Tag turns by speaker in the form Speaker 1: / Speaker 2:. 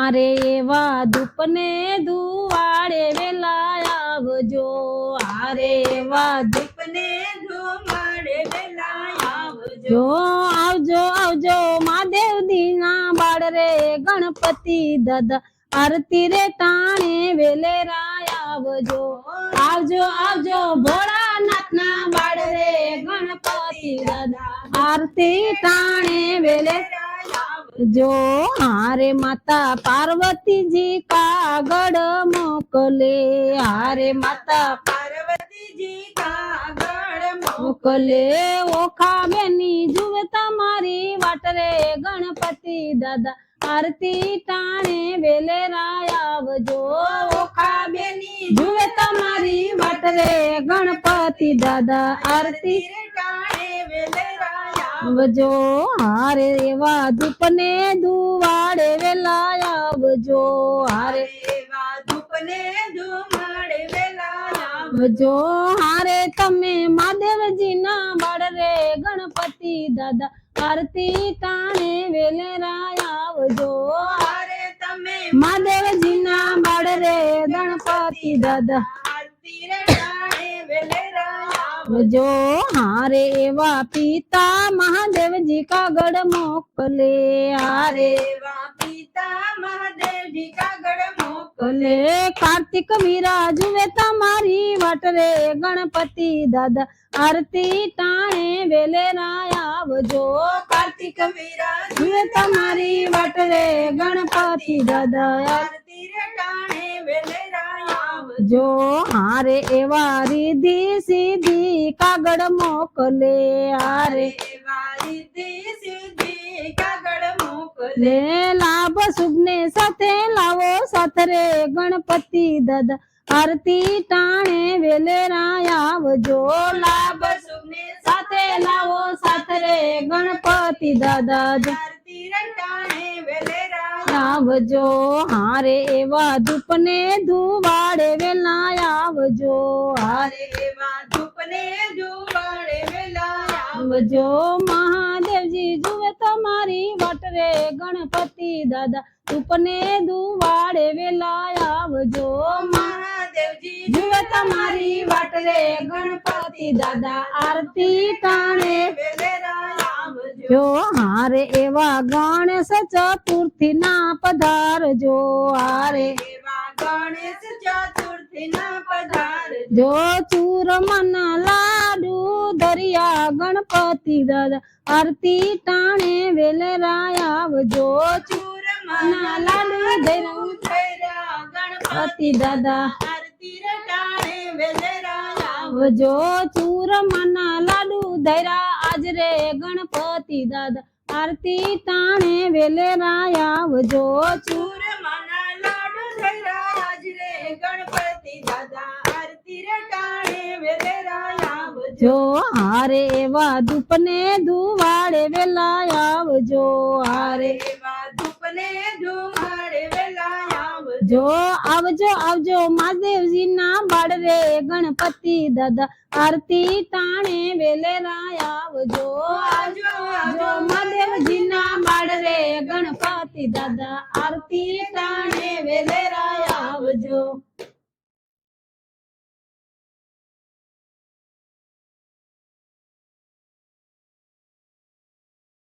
Speaker 1: હારે એવા ધૂપને ધુવાડે વેલા આવજો હારે એવા
Speaker 2: ધૂપને ધુમાડે વેલા આવજો
Speaker 1: જો આવજો આવજો મહાદેવ દીના બાળ રે ગણપતિ દાદા આરતી રે ટાણે વેલેરા આવજો આવજો આવજો ભોળાનાથના બાળ રે ગણપતિ દાદા આરતી ટાણે વેલે જો હારે માતા પાર્વતીજી કાગળ મોકલે હારે માતા
Speaker 2: પાર્વતીજી કાગળ
Speaker 1: મોકલે ઓખા બેની જુએ તમારી વાટ રે ગણપતિ દાદા આરતી ટાણે વેલેરા આવજો
Speaker 2: ઓખા બેની
Speaker 1: જુએ તમારી વાટ રે ગણપતિ દાદા આરતી
Speaker 2: ટાણે વેલેરા
Speaker 1: આવજો હારે એવા ધૂપને ધુવાડે વેલા આવજો હારે
Speaker 2: એવા ધૂપને ધુમાડે વેલા
Speaker 1: આવજો હારે તમે મહાદેવજીના બાળ રે ગણપતિ દાદા આરતી ટાણે વેલેરા આવજો
Speaker 2: હારે તમે
Speaker 1: મહાદેવજીના બાળ રે ગણપતિ દાદા
Speaker 2: આરતી રે ટાણે વેલેરા
Speaker 1: આવજો હારે એવા પિતા મહાદેવજી કાગળ મોકલે હારે
Speaker 2: એવા પિતા મહાદેવજી કાગળ
Speaker 1: મોકલે કાર્તિક વીરા જુએ તમારી વાટ રે ગણપતિ દાદા આરતી ટાણે વેલેરા આવજો
Speaker 2: કાર્તિક વીરા
Speaker 1: જુએ તમારી વાટ રે ગણપતિ દાદા
Speaker 2: આરતી રે ટાણે વેલેરા
Speaker 1: જો હારે એવા રીધિ સીધી કાગળ મોકલે હારે
Speaker 2: એવા રીતિ સીધી કાગળ મોકલે
Speaker 1: લે લાભ શુભને સાથે લાવો સાથ રે ગણપતિ દાદા આરતી ટાણે વેલેરા આવજો લાભ
Speaker 2: સુને
Speaker 1: સાથે લાવો સાથ રે ગણપતિ દાદા
Speaker 2: આરતી રે ટાણે વેલેરા
Speaker 1: આવજો હારે એવા ધૂપને ધુવાડે વેલા આવજો હારે
Speaker 2: એવા ધૂપને ધુવાડે વેલા
Speaker 1: આવજો મહાદેવજી જુએ તમારી વાટ રે ગણપતિ દાદા ધૂપને ધુવાડે વેલા આવજો
Speaker 2: મહાદેવજી
Speaker 1: જુએ તમારી વાટ રે ગણપતિ દાદા આરતી ટાણે
Speaker 2: વેલેરા આવજો
Speaker 1: જો હારે એવા ગણેશ ચતુર્થી ના પધારજો હારે
Speaker 2: એવા ગણેશ ચતુર્થી ના પધાર
Speaker 1: જો ચૂરમના લાડુ દરિયા ગણપતિ દાદા આરતી ટાણે વેલેરા આવજો
Speaker 2: ચૂરમના
Speaker 1: લાડુ
Speaker 2: લાડુ ધૈર્યા
Speaker 1: ગણપતિ દાદા
Speaker 2: આરતી રે ટાણે વેલેરા
Speaker 1: આવજો ચૂરમના લાડુ ધૈરા આજ રે ગણપતિ દાદા આરતી ટાણે વેલેરા આવજો
Speaker 2: ચૂરમાના લાડુ ધૈર્યા આજ રે ગણપતિ દાદા આરતી રે ટાણે વેલેરા આવજો
Speaker 1: જો હારે એવા ધૂપને ધુવાડે વેલા આવજો હારે
Speaker 2: એવા ધૂપને ધુમાડે વેલા આવજો
Speaker 1: જો આવજો આવજો મહાદેવજીના બાળ રે ગણપતિ દાદા આરતી ટાણે વેલેરા આવજો